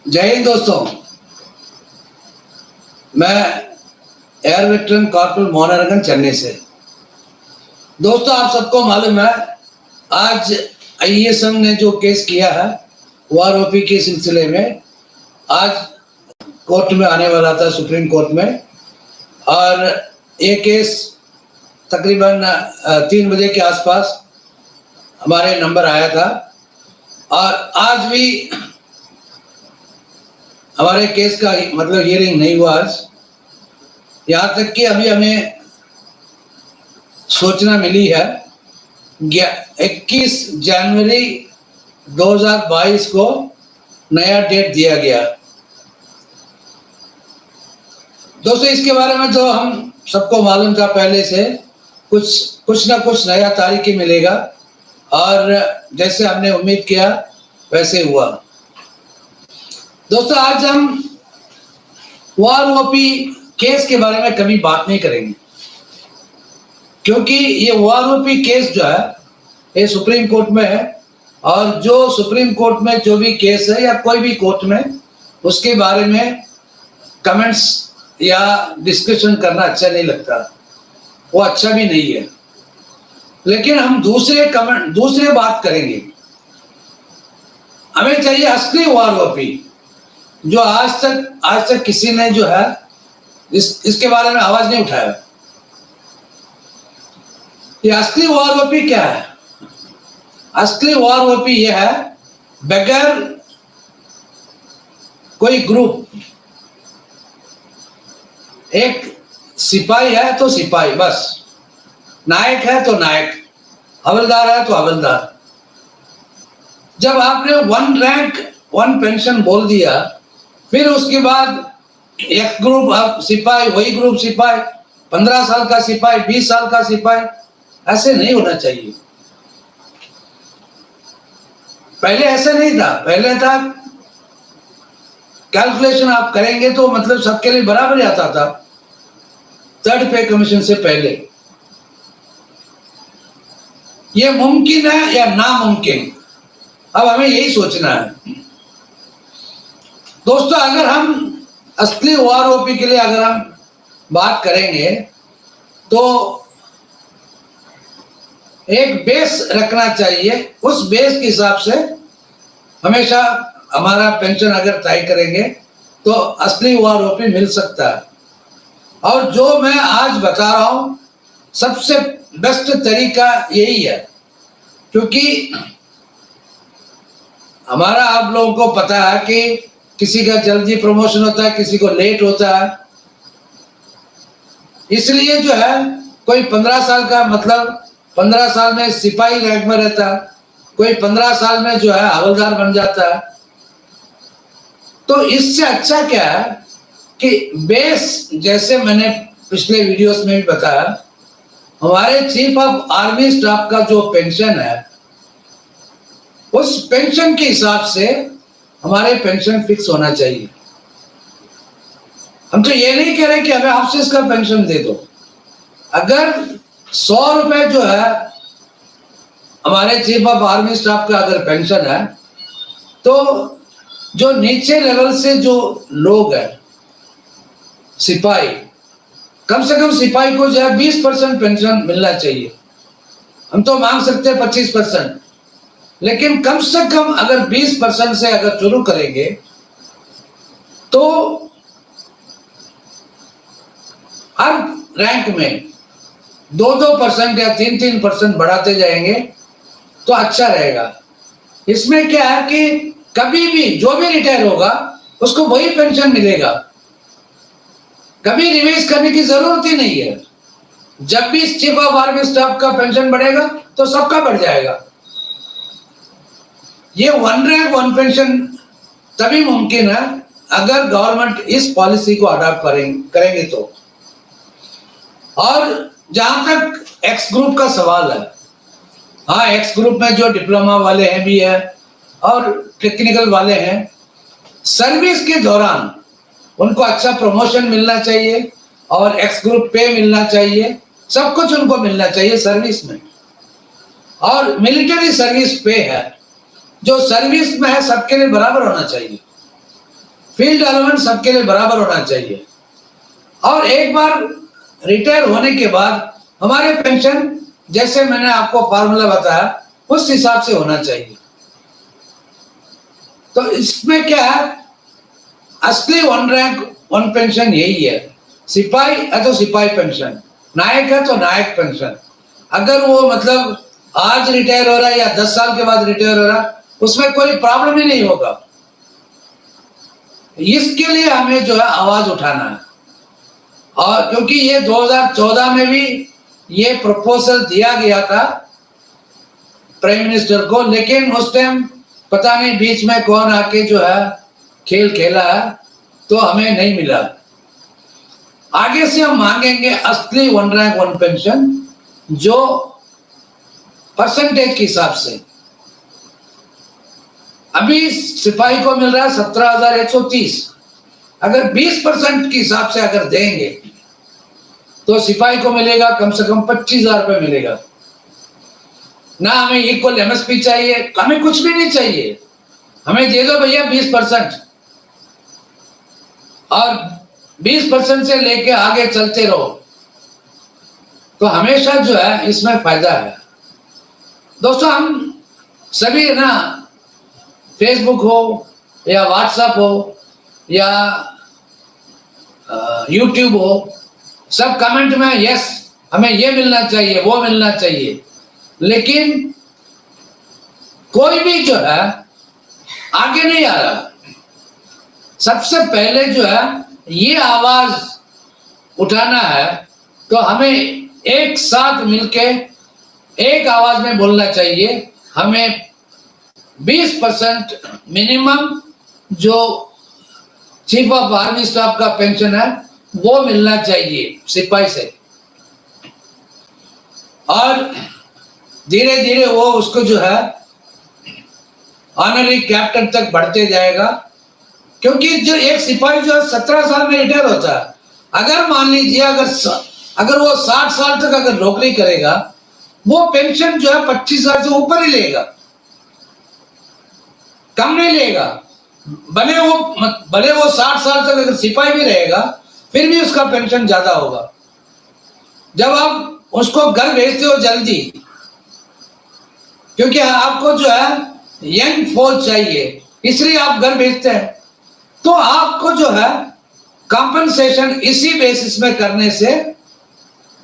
जय हिंद दोस्तों। मैं एयर वेटरन कॉर्पोरल मोहनरंगन चेन्नई से। दोस्तों, आप सबको मालूम है आज आईएएसएम ने जो केस किया है ओआरओपी के सिलसिले में, आज कोर्ट में आने वाला था, सुप्रीम कोर्ट में, और ये केस तकरीबन 3 बजे के आसपास हमारे नंबर आया था और आज भी हमारे केस का मतलब हियरिंग नहीं हुआ। यहाँ तक कि अभी हमें सूचना मिली है 21 जनवरी 2022 को नया डेट दिया गया। दोस्तों, इसके बारे में तो हम सबको मालूम था पहले से, कुछ ना कुछ नया तारीख ही मिलेगा और जैसे हमने उम्मीद किया वैसे हुआ। दोस्तों, आज हम ओआरओपी केस के बारे में कभी बात नहीं करेंगे, क्योंकि ये ओआरओपी केस जो है ये सुप्रीम कोर्ट में है और जो सुप्रीम कोर्ट में जो भी केस है या कोई भी कोर्ट में, उसके बारे में कमेंट्स या डिस्कशन करना अच्छा नहीं लगता, वो अच्छा भी नहीं है। लेकिन हम दूसरे बात करेंगे। हमें चाहिए असली ओआरओपी, जो आज तक किसी ने जो है इसके बारे में आवाज नहीं उठाया। ये असली ओआरओपी क्या है? असली ओआरओपी ये है, बगैर कोई ग्रुप, एक सिपाही है तो सिपाही बस, नायक है तो नायक, हवलदार है तो हवलदार। जब आपने 1 रैंक 1 पेंशन बोल दिया, फिर उसके बाद एक ग्रुप आप सिपाही, वही ग्रुप सिपाही, 15 साल का सिपाही, 20 साल का सिपाही, ऐसे नहीं होना चाहिए। पहले ऐसा नहीं था। पहले था कैलकुलेशन आप करेंगे तो मतलब सबके लिए बराबर आता था, 3rd पे कमीशन से पहले। ये मुमकिन है या नामुमकिन, अब हमें यही सोचना है। दोस्तों, अगर हम असली ओआरओपी के लिए अगर हम बात करेंगे तो एक बेस रखना चाहिए। उस बेस के हिसाब से हमेशा हमारा पेंशन अगर तय करेंगे तो असली ओआरओपी मिल सकता है। और जो मैं आज बता रहा हूं सबसे बेस्ट तरीका यही है, क्योंकि हमारा आप लोगों को पता है कि किसी का जल्दी प्रमोशन होता है, किसी को लेट होता है। इसलिए जो है कोई 15 साल का मतलब 15 साल में सिपाही रैंक में रहता है, कोई 15 साल में जो है हवलदार बन जाता है। तो इससे अच्छा क्या है कि बेस, जैसे मैंने पिछले वीडियोस में भी बताया, हमारे चीफ ऑफ आर्मी स्टाफ का जो पेंशन है, उस पेंशन के हिसाब से हमारे पेंशन फिक्स होना चाहिए। हम तो ये नहीं कह रहे कि हमें ऑफिस का पेंशन दे दो। अगर 100 रुपए जो है हमारे चीफ ऑफ आर्मी स्टाफ का अगर पेंशन है, तो जो नीचे लेवल से जो लोग हैं, सिपाही, कम से कम सिपाही को जो है 20% पेंशन मिलना चाहिए। हम तो मांग सकते हैं 25%, लेकिन कम से कम अगर 20% से अगर शुरू करेंगे तो हर रैंक में 2% या 3% बढ़ाते जाएंगे तो अच्छा रहेगा। इसमें क्या है कि कभी भी जो भी रिटायर होगा उसको वही पेंशन मिलेगा, कभी रिवाइज करने की जरूरत ही नहीं है। जब भी चीफ ऑफ आर्मी स्टाफ का पेंशन बढ़ेगा तो सबका बढ़ जाएगा। ये 1 रैंक 1 पेंशन तभी मुमकिन है अगर गवर्नमेंट इस पॉलिसी को अडॉप्ट करेंगे तो। और जहां तक एक्स ग्रुप का सवाल है, हाँ, एक्स ग्रुप में जो डिप्लोमा वाले हैं भी है और टेक्निकल वाले हैं, सर्विस के दौरान उनको अच्छा प्रमोशन मिलना चाहिए और एक्स ग्रुप पे मिलना चाहिए, सब कुछ उनको मिलना चाहिए सर्विस में। और मिलिट्री सर्विस पे है, जो सर्विस में है सबके लिए बराबर होना चाहिए। फील्ड अलाउंस सबके लिए बराबर होना चाहिए। और एक बार रिटायर होने के बाद हमारे पेंशन, जैसे मैंने आपको फार्मूला बताया, उस हिसाब से होना चाहिए। तो इसमें क्या है, असली 1 रैंक 1 पेंशन यही है। सिपाही है तो सिपाही पेंशन, नायक है तो नायक पेंशन। अगर वो मतलब आज रिटायर हो रहा है या 10 साल के बाद रिटायर हो रहा है, उसमें कोई प्रॉब्लम ही नहीं होगा। इसके लिए हमें जो है आवाज उठाना है। और क्योंकि ये 2014 में भी ये प्रपोजल दिया गया था प्राइम मिनिस्टर को, लेकिन उस टाइम पता नहीं बीच में कौन आके जो है खेल खेला है, तो हमें नहीं मिला। आगे से हम मांगेंगे असली 1 रैंक 1 पेंशन, जो परसेंटेज के हिसाब से। अभी सिपाही को मिल रहा है 17,130। अगर 20% के हिसाब से अगर देंगे तो सिपाही को मिलेगा कम से कम 25,000 रुपये मिलेगा ना। हमें इक्वल एमएसपी चाहिए, हमें कुछ भी नहीं चाहिए, हमें दे दो भैया 20%, और 20% से लेके आगे चलते रहो, तो हमेशा जो है इसमें फायदा है। दोस्तों, हम सभी ना फेसबुक हो या व्हाट्सएप हो या यूट्यूब हो, सब कमेंट में यस हमें ये मिलना चाहिए, वो मिलना चाहिए, लेकिन कोई भी जो है आगे नहीं आ रहा। सबसे पहले जो है ये आवाज उठाना है, तो हमें एक साथ मिलके एक आवाज में बोलना चाहिए। हमें 20% मिनिमम जो चीफ ऑफ आर्मी स्टाफ का पेंशन है वो मिलना चाहिए सिपाही से, और धीरे धीरे वो उसको जो है ऑनरी कैप्टन तक बढ़ते जाएगा। क्योंकि जो एक सिपाही जो है 17 साल में रिटायर होता है, अगर मान लीजिए अगर वो 60 साल तक अगर नौकरी करेगा, वो पेंशन जो है 25,000 से ऊपर ही लेगा, कम नहीं लेगा। भले वो 60 साल तक अगर सिपाही भी रहेगा, फिर भी उसका पेंशन ज्यादा होगा। जब आप उसको घर भेजते हो जल्दी, क्योंकि आपको जो है यंग फौज चाहिए, इसलिए आप घर भेजते हैं, तो आपको जो है कॉम्पनसेशन इसी बेसिस में करने से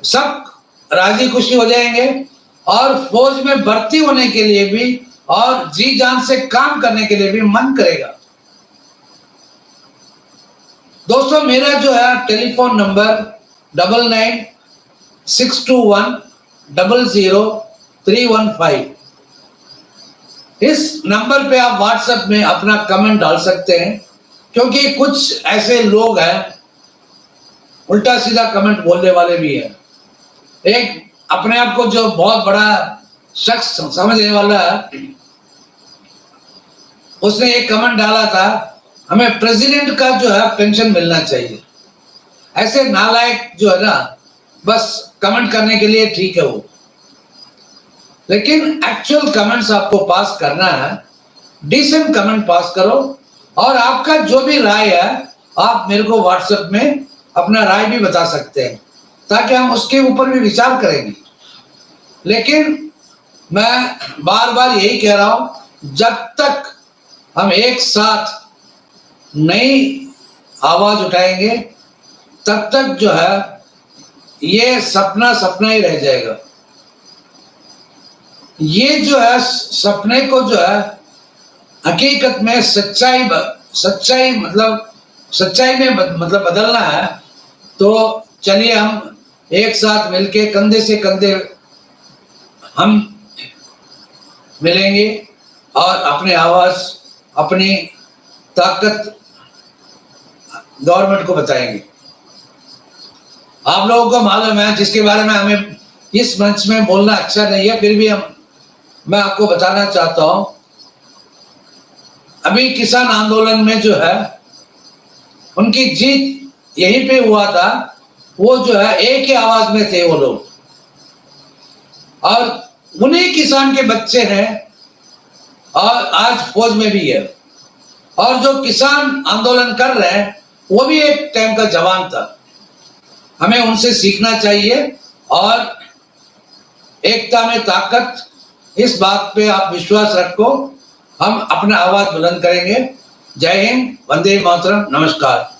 सब राजी खुशी हो जाएंगे, और फौज में भर्ती होने के लिए भी और जी जान से काम करने के लिए भी मन करेगा। दोस्तों, मेरा जो है टेलीफोन नंबर 9962100315, इस नंबर पे आप व्हाट्सएप में अपना कमेंट डाल सकते हैं। क्योंकि कुछ ऐसे लोग हैं उल्टा सीधा कमेंट बोलने वाले भी हैं। एक अपने आप को जो बहुत बड़ा शख्स समझने वाला है, उसने एक कमेंट डाला था, हमें प्रेसिडेंट का जो है पेंशन मिलना चाहिए। ऐसे नालायक जो है ना, बस कमेंट करने के लिए ठीक है वो, लेकिन एक्चुअल कमेंट्स आपको पास करना है। डिसेंट कमेंट पास करो, और आपका जो भी राय है आप मेरे को व्हाट्सएप में अपना राय भी बता सकते हैं, ताकि हम उसके ऊपर भी विचार करेंगे। लेकिन मैं बार बार यही कह रहा हूं, जब तक हम एक साथ नई आवाज उठाएंगे, तब तक जो है ये सपना सपना ही रह जाएगा। ये जो है सपने को जो है हकीकत में सच्चाई में मतलब बदलना है, तो चलिए हम एक साथ मिलके कंधे से कंधे हम मिलेंगे और अपनी आवाज, अपनी ताकत गवर्नमेंट को बताएंगे। आप लोगों को मालूम है, जिसके बारे में हमें इस मंच में बोलना अच्छा नहीं है, फिर भी मैं आपको बताना चाहता हूं, अभी किसान आंदोलन में जो है उनकी जीत यहीं पे हुआ था। वो जो है एक ही आवाज में थे वो लोग, और उन्हीं किसान के बच्चे हैं और आज फौज में भी है। और जो किसान आंदोलन कर रहे हैं वो भी एक टाइम का जवान था। हमें उनसे सीखना चाहिए और एकता में ताकत, इस बात पे आप विश्वास रखो, हम अपना आवाज बुलंद करेंगे। जय हिंद, वंदे मातरम, नमस्कार।